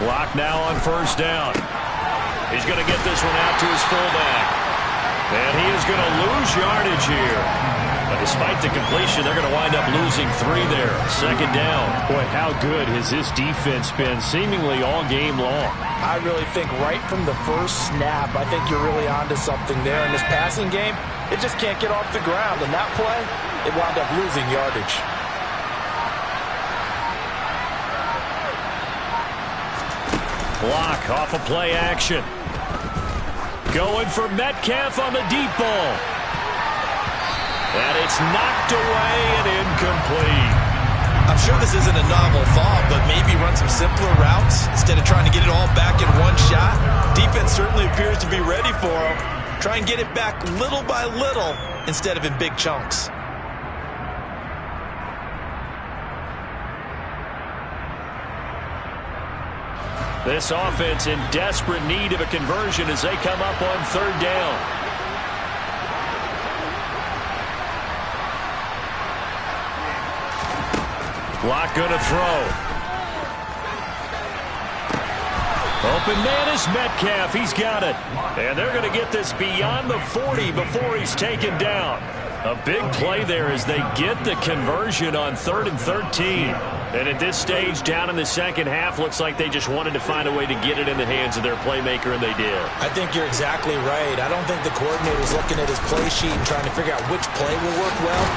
[SPEAKER 2] Clock now on 1st down. He's going to get this one out to his fullback. And he is going to lose yardage here. But despite the completion, they're going to wind up losing 3 there. 2nd down. Boy, how good has this defense been seemingly all game long?
[SPEAKER 4] I really think right from the first snap, I think you're really onto something there. In this passing game, it just can't get off the ground. And that play, it wound up losing yardage.
[SPEAKER 2] Block off a play action. Going for Metcalf on the deep ball. And it's knocked away and incomplete.
[SPEAKER 4] I'm sure this isn't a novel thought, but maybe run some simpler routes instead of trying to get it all back in one shot. Defense certainly appears to be ready for him. Try and get it back little by little instead of in big chunks.
[SPEAKER 2] This offense in desperate need of a conversion as they come up on 3rd down. Block going to throw. Open man is Metcalf. He's got it. And they're going to get this beyond the 40 before he's taken down. A big play there as they get the conversion on 3rd and 13. And at this stage, down in the second half, looks like they just wanted to find a way to get it in the hands of their playmaker, and they did.
[SPEAKER 4] I think you're exactly right. I don't think the coordinator's looking at his play sheet and trying to figure out which play will work well.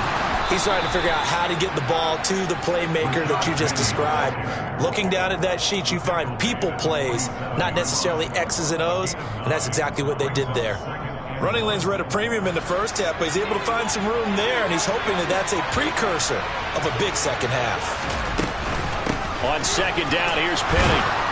[SPEAKER 4] He's trying to figure out how to get the ball to the playmaker that you just described. Looking down at that sheet, you find people plays, not necessarily X's and O's, and that's exactly what they did there. Running lanes were at a premium in the first half, but he's able to find some room there, and he's hoping that that's a precursor of a big second half.
[SPEAKER 2] On second down, here's Penny.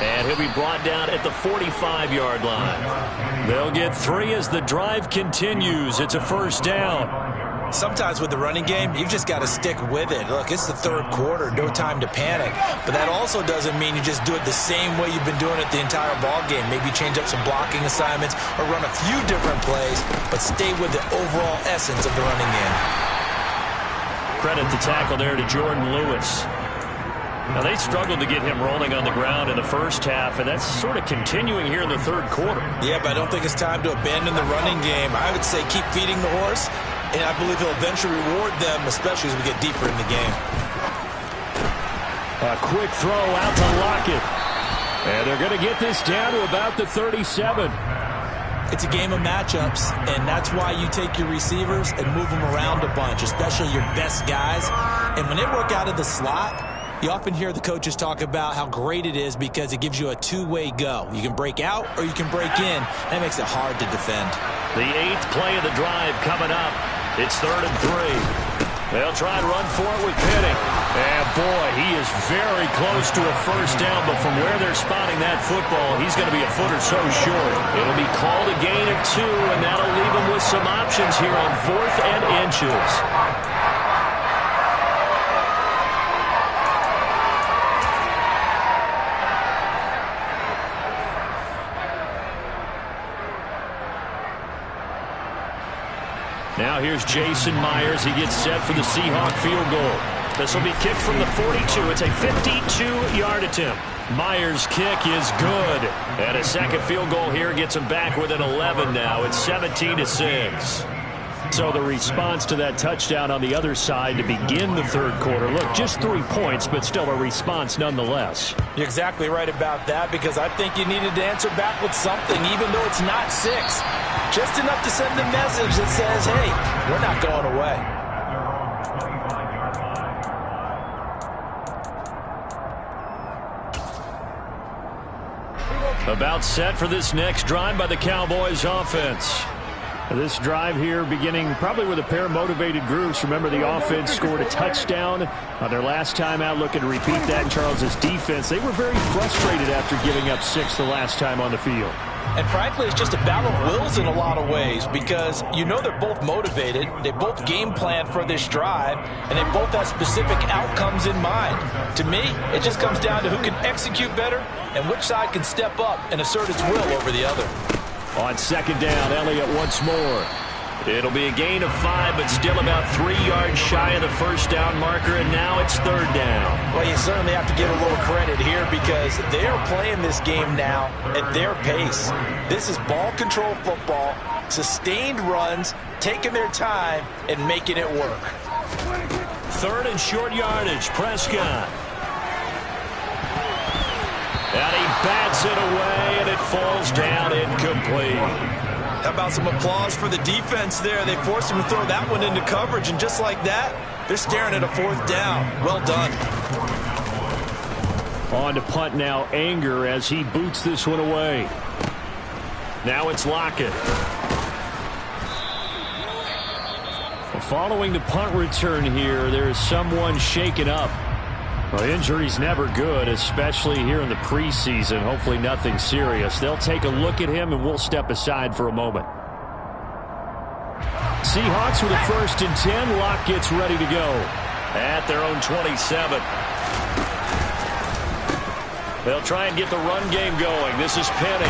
[SPEAKER 2] And he'll be brought down at the 45-yard line. They'll get 3 as the drive continues. It's a first down.
[SPEAKER 4] Sometimes with the running game, you've just got to stick with it. Look, it's the third quarter, no time to panic. But that also doesn't mean you just do it the same way you've been doing it the entire ball game. Maybe change up some blocking assignments or run a few different plays, but stay with the overall essence of the running game.
[SPEAKER 2] Credit the tackle there to Jordan Lewis. Now, they struggled to get him rolling on the ground in the first half, and that's sort of continuing here in the third quarter. Yeah, but I don't think it's time to abandon the running game. I would say keep feeding the horse, and I believe he'll eventually reward them, especially as we get deeper in the game. A quick throw out to Lockett. And they're going to get this down to about the 37.
[SPEAKER 4] It's a game of matchups, and that's why you take your receivers and move them around a bunch, especially your best guys. And when they work out of the slot, you often hear the coaches talk about how great it is because it gives you a two-way go. You can break out or you can break in. That makes it hard to defend.
[SPEAKER 2] The 8th play of the drive coming up. It's 3rd and 3. They'll try and run for it with Penny. And, boy, he is very close to a first down, but from where they're spotting that football, he's going to be a foot or so short. It'll be called a gain of 2, and that'll leave him with some options here on 4th and inches. Now here's Jason Myers. He gets set for the Seahawk field goal. This will be kicked from the 42. It's a 52-yard attempt. Myers' kick is good. And a second field goal here gets him back within 11 now. It's 17-6. So the response to that touchdown on the other side to begin the third quarter. Look, just 3 points, but still a response nonetheless.
[SPEAKER 4] You're exactly right about that, because I think you needed to answer back with something, even though it's not 6. Just enough to send the message that says, hey, we're not going away.
[SPEAKER 2] About set for this next drive by the Cowboys offense. This drive here beginning probably with a pair of motivated groups. Remember, the offense scored a touchdown on their last time out. Looking to repeat that. Charles's defense, they were very frustrated after giving up 6 the last time on the field.
[SPEAKER 4] And frankly, it's just a battle of wills in a lot of ways, because you know they're both motivated, they both game plan for this drive, and they both have specific outcomes in mind. To me, it just comes down to who can execute better and which side can step up and assert its will over the other.
[SPEAKER 2] On second down, Elliott once more. It'll be a gain of 5, but still about 3 yards shy of the first down marker, and now it's 3rd down.
[SPEAKER 4] Well, you certainly have to give a little credit here, because they are playing this game now at their pace. This is ball control football, sustained runs, taking their time, and making it work.
[SPEAKER 2] 3rd and short yardage, Prescott. And he bats it away, and it falls down incomplete.
[SPEAKER 4] How about some applause for the defense there? They forced him to throw that one into coverage, and just like that, they're staring at a 4th down. Well done.
[SPEAKER 2] On to punt now, Anger, as he boots this one away. Now it's Lockett. Following the punt return here, there is someone shaken up. Well, injury's never good, especially here in the preseason. Hopefully nothing serious. They'll take a look at him, and we'll step aside for a moment. Seahawks with a 1st and 10. Lock gets ready to go at their own 27. They'll try and get the run game going. This is Penny.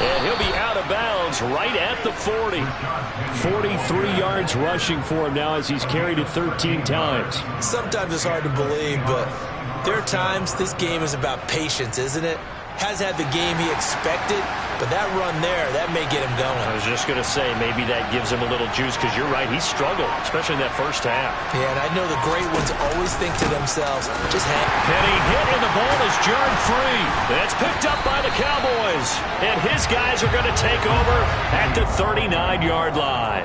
[SPEAKER 2] And he'll be out of bounds right at the 40. 43 yards rushing for him now as he's carried it 13 times.
[SPEAKER 4] Sometimes it's hard to believe, but there are times this game is about patience, isn't it? Has had the game he expected, but that run there, that may get him going.
[SPEAKER 2] I was just going to say, maybe that gives him a little juice, because you're right, he struggled, especially in that first half.
[SPEAKER 4] Yeah, and I know the great ones always think to themselves, just hang.
[SPEAKER 2] Penny hit, and the ball is jarred free. That's picked up by the Cowboys, and his guys are going to take over at the 39-yard line.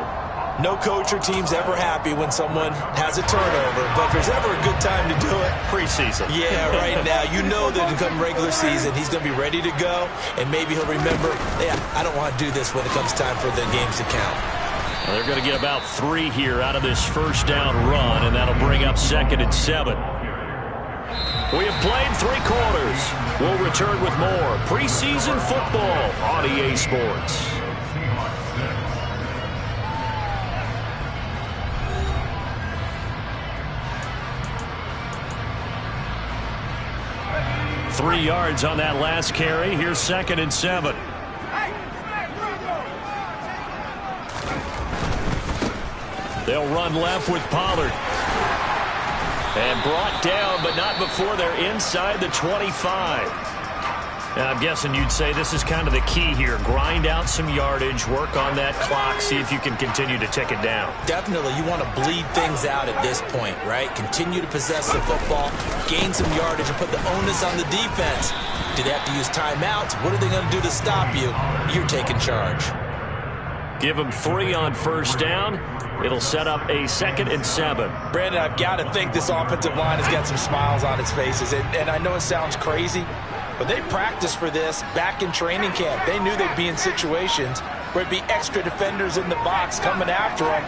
[SPEAKER 4] No coach or team's ever happy when someone has a turnover, but if there's ever a good time to do it,
[SPEAKER 2] preseason.
[SPEAKER 4] Yeah, right now. You know that come regular season, he's going to be ready to go, and maybe he'll remember, yeah, I don't want to do this when it comes time for the games to count.
[SPEAKER 2] Well, they're going to get about 3 here out of this first down run, and that'll bring up 2nd and 7. We have played 3 quarters. We'll return with more preseason football on EA Sports. Three yards on that last carry. Here's 2nd and 7. They'll run left with Pollard. And brought down, but not before they're inside the 25. And I'm guessing you'd say this is kind of the key here. Grind out some yardage, work on that clock, see if you can continue to tick it down.
[SPEAKER 4] Definitely. You want to bleed things out at this point, right? Continue to possess the football, gain some yardage, and put the onus on the defense. Do they have to use timeouts? What are they going to do to stop you? You're taking charge.
[SPEAKER 2] Give them 3 on first down. It'll set up a 2nd and 7.
[SPEAKER 4] Brandon, I've got to think this offensive line has got some smiles on its faces. And I know it sounds crazy, but they practiced for this back in training camp. They knew they'd be in situations where it'd be extra defenders in the box coming after them,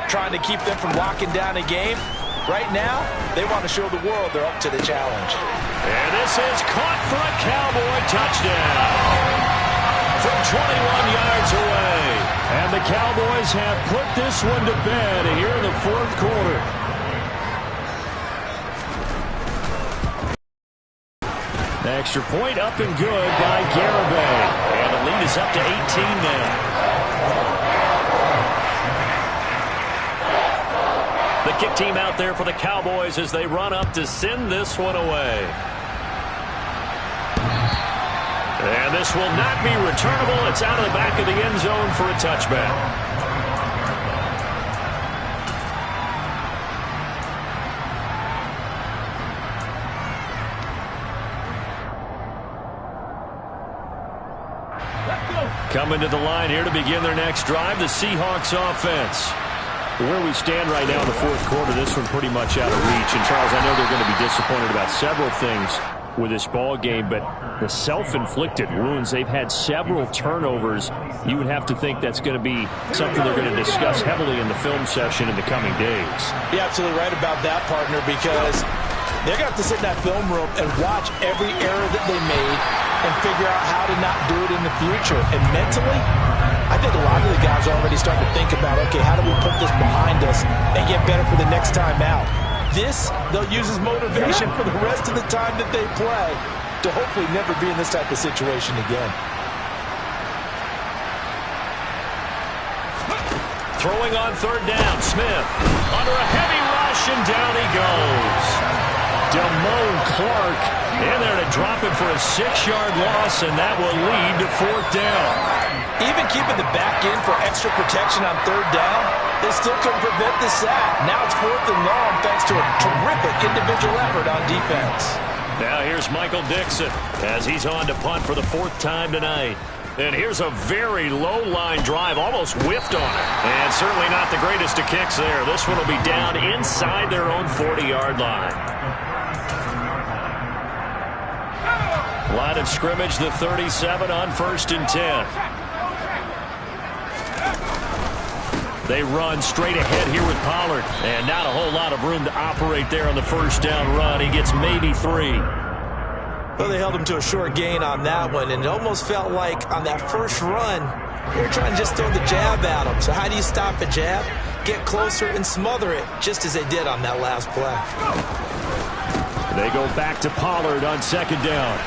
[SPEAKER 4] trying to keep them from locking down a game. Right now, they want to show the world they're up to the challenge.
[SPEAKER 2] And this is caught for a Cowboy touchdown from 21 yards away. And the Cowboys have put this one to bed here in the 4th quarter. The extra point up and good by Garibay. And the lead is up to 18 now. The kick team out there for the Cowboys as they run up to send this one away. And this will not be returnable. It's out of the back of the end zone for a touchback. Coming to the line here to begin their next drive, the Seahawks offense. Where we stand right now in the 4th quarter, this one pretty much out of reach. And, Charles, I know they're going to be disappointed about several things with this ball game, but the self-inflicted wounds, they've had several turnovers. You would have to think that's going to be something they're going to discuss heavily in the film session in the coming days.
[SPEAKER 4] You're absolutely right about that, partner, because they're going to have to sit in that film room and watch every error that they made and figure out how to not do it in the future. And mentally, I think a lot of the guys are already starting to think about, okay, how do we put this behind us and get better for the next time out? This, they'll use as motivation for the rest of the time that they play to hopefully never be in this type of situation again.
[SPEAKER 2] Throwing on 3rd down, Smith under a heavy rush, and down he goes. Damone Clark in there to drop it for a 6-yard loss, and that will lead to 4th down.
[SPEAKER 4] Even keeping the back end for extra protection on 3rd down, they still couldn't prevent the sack. Now it's 4th and long thanks to a terrific individual effort on defense.
[SPEAKER 2] Now here's Michael Dixon as he's on to punt for the 4th time tonight. And here's a very low-line drive, almost whiffed on it. And certainly not the greatest of kicks there. This one will be down inside their own 40-yard line. Line of scrimmage, the 37 on 1st and 10. They run straight ahead here with Pollard. And not a whole lot of room to operate there on the 1st down run. He gets maybe 3.
[SPEAKER 4] Well, they held him to a short gain on that one, and it almost felt like on that first run, they were trying to just throw the jab at him. So how do you stop a jab? Get closer and smother it, just as they did on that last play.
[SPEAKER 2] They go back to Pollard on 2nd down.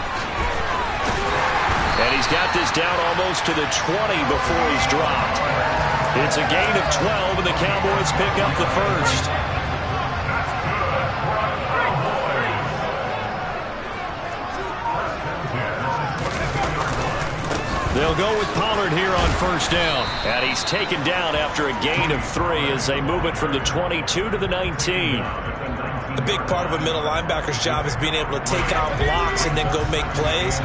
[SPEAKER 2] And he's got this down almost to the 20 before he's dropped. It's a gain of 12, and the Cowboys pick up the 1st. They'll go with Pollard here on 1st down. And he's taken down after a gain of 3 as they move it from the 22 to the 19.
[SPEAKER 4] The big part of a middle linebacker's job is being able to take on blocks and then go make plays.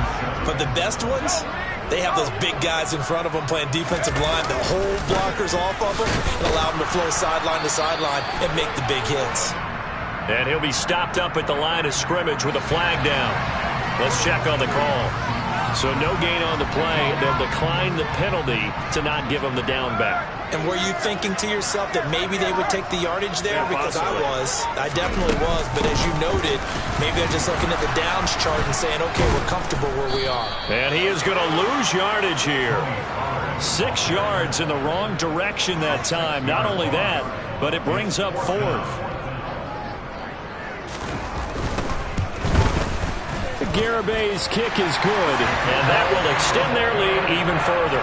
[SPEAKER 4] But the best ones, They have those big guys in front of them playing defensive line that hold blockers off of them and allow them to flow sideline to sideline and make the big hits.
[SPEAKER 2] And he'll be stopped up at the line of scrimmage with a flag down. Let's check on the call. So no gain on the play. They'll decline the penalty to not give him the down back.
[SPEAKER 4] And were you thinking to yourself that maybe they would take the yardage there?
[SPEAKER 2] Yeah,
[SPEAKER 4] because
[SPEAKER 2] possibly.
[SPEAKER 4] I definitely was. But as you noted, maybe they're just looking at the downs chart and saying, okay, we're comfortable where we are.
[SPEAKER 2] And he is going to lose yardage here. 6 yards in the wrong direction that time. Not only that, but it brings up 4th. Garabay's kick is good, and that will extend their lead even further.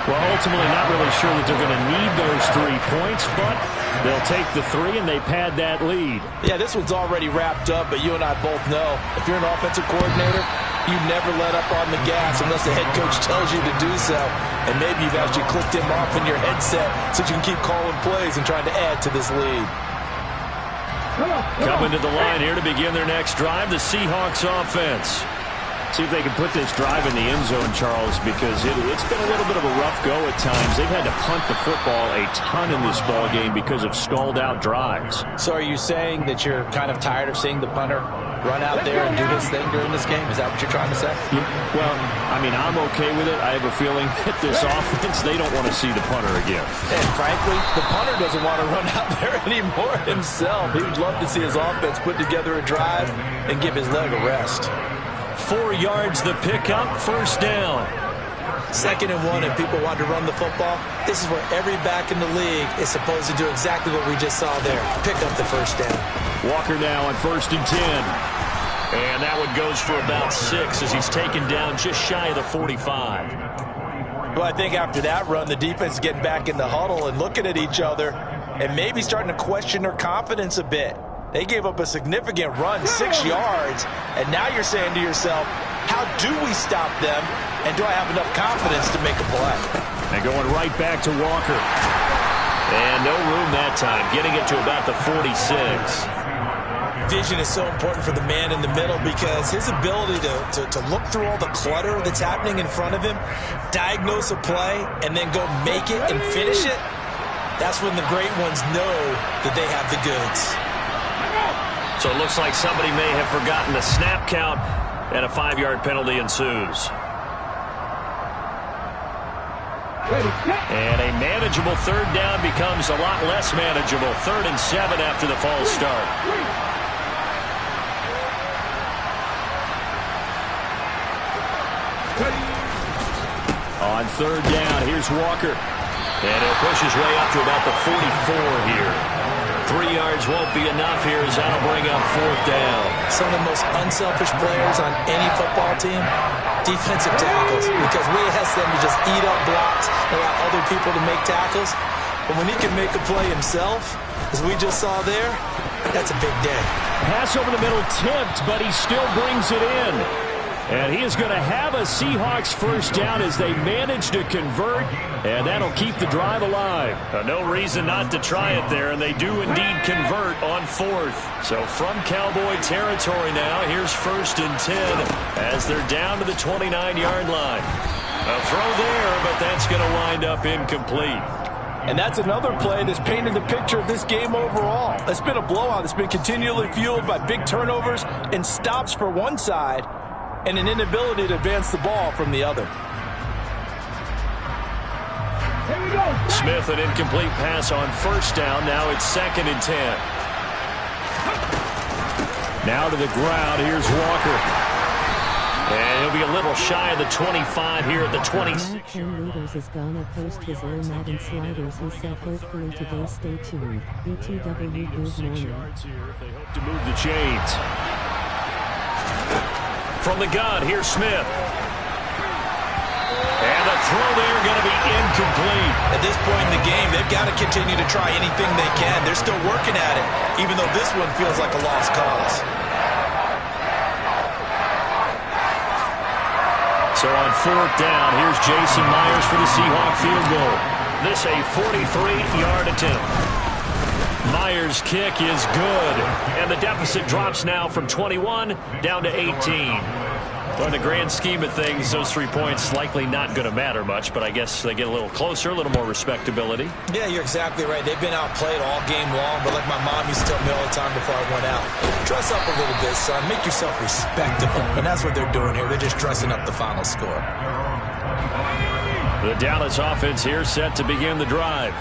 [SPEAKER 2] Well, ultimately not really sure that they're going to need those 3 points, but they'll take the 3 and they pad that lead.
[SPEAKER 4] Yeah, this one's already wrapped up, but you and I both know if you're an offensive coordinator, you never let up on the gas unless the head coach tells you to do so. And maybe you've actually clicked him off in your headset so you can keep calling plays and trying to add to this lead.
[SPEAKER 2] Coming to the line here to begin their next drive, the Seahawks offense. See if they can put this drive in the end zone, Charles, because it's been a little bit of a rough go at times. They've had to punt the football a ton in this ball game because of stalled-out drives.
[SPEAKER 4] So are you saying that you're kind of tired of seeing the punter run out there and do his thing during this game? Is that what you're trying to say?
[SPEAKER 2] Yeah, well, I mean, I'm okay with it. I have a feeling that this offense, they don't want to see the punter again.
[SPEAKER 4] And frankly, the punter doesn't want to run out there anymore himself. He would love to see his offense put together a drive and give his leg a rest.
[SPEAKER 2] 4 yards the pickup, 1st down.
[SPEAKER 4] 2nd and 1, and people want to run the football. This is where every back in the league is supposed to do exactly what we just saw there. Pick up the 1st down.
[SPEAKER 2] Walker now on 1st and 10. And that one goes for about 6 as he's taken down just shy of the 45.
[SPEAKER 4] Well, I think after that run, the defense is getting back in the huddle and looking at each other and maybe starting to question their confidence a bit. They gave up a significant run, 6 yards, and now you're saying to yourself, how do we stop them, and do I have enough confidence to make a play?
[SPEAKER 2] And going right back to Walker. And no room that time, getting it to about the 46.
[SPEAKER 4] Vision is so important for the man in the middle because his ability to look through all the clutter that's happening in front of him, diagnose a play, and then go make it and finish it, that's when the great ones know that they have the goods.
[SPEAKER 2] So it looks like somebody may have forgotten the snap count, and a 5-yard penalty ensues. And a manageable 3rd down becomes a lot less manageable. 3rd and 7 after the false start. On 3rd down, here's Walker. And he'll push his way up to about the 44 here. 3 yards won't be enough here as that'll bring up 4th down.
[SPEAKER 4] Some of the most unselfish players on any football team, defensive tackles, because we ask them to just eat up blocks and allow other people to make tackles. But when he can make a play himself, as we just saw there, that's a big day.
[SPEAKER 2] Pass over the middle tipped, but he still brings it in. And he is going to have a Seahawks 1st down as they manage to convert, and that'll keep the drive alive. No reason not to try it there, and they do indeed convert on 4th. So from Cowboy territory now, here's 1st and 10 as they're down to the 29-yard line. A throw there, but that's going to wind up incomplete.
[SPEAKER 4] And that's another play that's painted the picture of this game overall. It's been a blowout. It's been continually fueled by big turnovers and stops for one side, and an inability to advance the ball from the other.
[SPEAKER 2] Smith, an incomplete pass on 1st down. Now it's 2nd and 10. Now to the ground. Here's Walker. And he'll be a little shy of the 25 here at the 26.
[SPEAKER 6] Ken Leaders is gonna post his own Madden sliders. He said hopefully today. Stay tuned. BTW good morning.
[SPEAKER 2] They hope to move the chains. From the gun, here's Smith. And the throw there going to be incomplete.
[SPEAKER 4] At this point in the game, they've got to continue to try anything they can. They're still working at it, even though this one feels like a lost cause.
[SPEAKER 2] So on 4th down, here's Jason Myers for the Seahawk field goal. This a 43-yard attempt. Myers' kick is good, and the deficit drops now from 21 down to 18. Well, in the grand scheme of things, those 3 points likely not going to matter much, but I guess they get a little closer, a little more respectability.
[SPEAKER 4] Yeah, you're exactly right. They've been outplayed all game long, but like my mom used to tell me all the time before I went out, dress up a little bit, son. Make yourself respectable. And that's what they're doing here. They're just dressing up the final score.
[SPEAKER 2] The Dallas offense here set to begin the drive.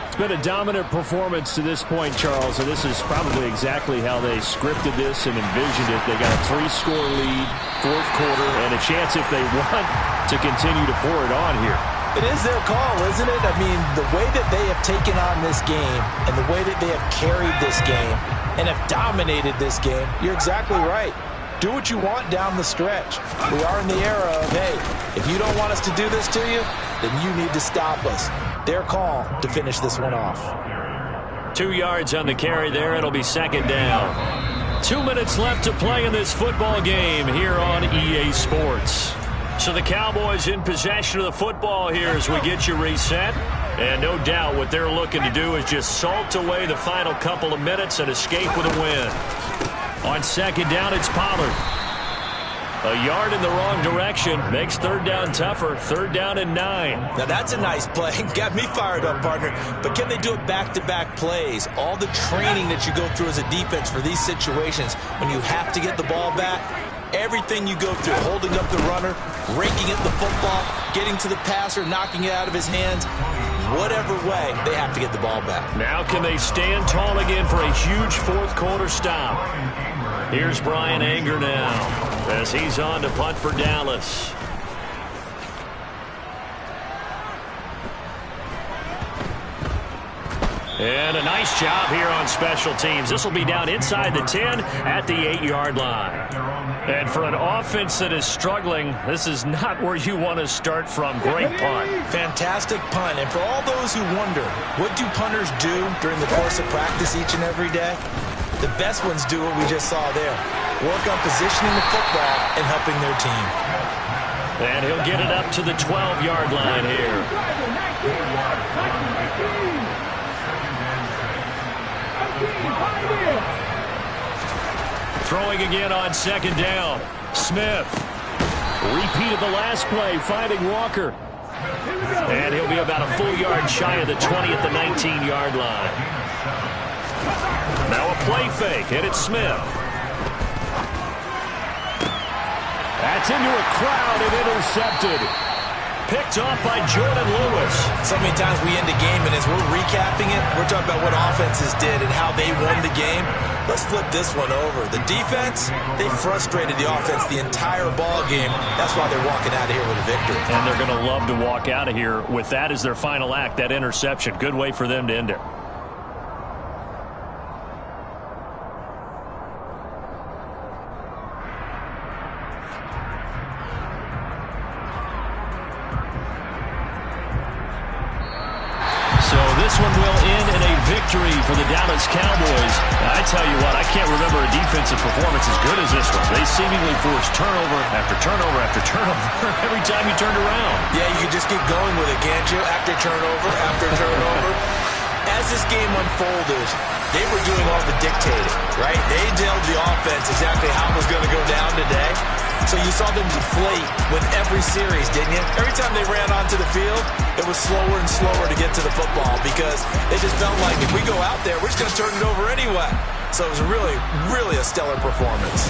[SPEAKER 2] It's been a dominant performance to this point, Charles, and this is probably exactly how they scripted this and envisioned it. They got a 3-score lead, fourth quarter, and a chance if they want to continue to pour it on here.
[SPEAKER 4] It is their call, isn't it? I mean, the way that they have taken on this game and the way that they have carried this game and have dominated this game, you're exactly right. Do what you want down the stretch. We are in the era of, hey, if you don't want us to do this to you, then you need to stop us. Their call to finish this one off.
[SPEAKER 2] 2 yards on the carry there. It'll be second down. 2 minutes left to play in this football game here on EA Sports. So the Cowboys in possession of the football here as we get you reset. And no doubt what they're looking to do is just salt away the final couple of minutes and escape with a win. On second down, it's Pollard. A yard in the wrong direction makes third down tougher. Third down and 9.
[SPEAKER 4] Now that's a nice play. Got me fired up, partner. But can they do it back-to-back plays? All the training that you go through as a defense for these situations, when you have to get the ball back, everything you go through, holding up the runner, raking at the football, getting to the passer, knocking it out of his hands, whatever way, they have to get the ball back.
[SPEAKER 2] Now can they stand tall again for a huge fourth quarter stop? Here's Brian Anger now as he's on to punt for Dallas. And a nice job here on special teams. This will be down inside the 10 at the 8-yard line. And for an offense that is struggling, this is not where you want to start from. Great punt.
[SPEAKER 4] Fantastic punt. And for all those who wonder, what do punters do during the course of practice each and every day? The best ones do what we just saw there. Work on positioning the football and helping their team.
[SPEAKER 2] And he'll get it up to the 12-yard line here. Throwing again on second down. Smith. Repeat of the last play, finding Walker. And he'll be about a full yard shy of the 20 at the 19-yard line. Now a play fake, and it's Smith. That's into a crowd and intercepted. Picked off by Jordan Lewis.
[SPEAKER 4] So many times we end a game, and as we're recapping it, we're talking about what offenses did and how they won the game. Let's flip this one over. The defense, they frustrated the offense the entire ball game. That's why they're walking out of here with a victory.
[SPEAKER 2] And they're going to love to walk out of here with that as their final act, that interception. Good way for them to end it. This one will end in a victory for the Dallas Cowboys. I tell you what, I can't remember a defensive performance as good as this one. They seemingly forced turnover after turnover after turnover every time you turned around.
[SPEAKER 4] Yeah, you can just keep going with it, can't you? After turnover, after turnover. As this game unfolded, they were doing all the dictating, right? They told the offense exactly how it was going to go down today. So you saw them deflate with every series, didn't you? Every time they ran onto the field, it was slower and slower to get to the football because they just felt like if we go out there, we're just going to turn it over anyway. So it was really, really a stellar performance.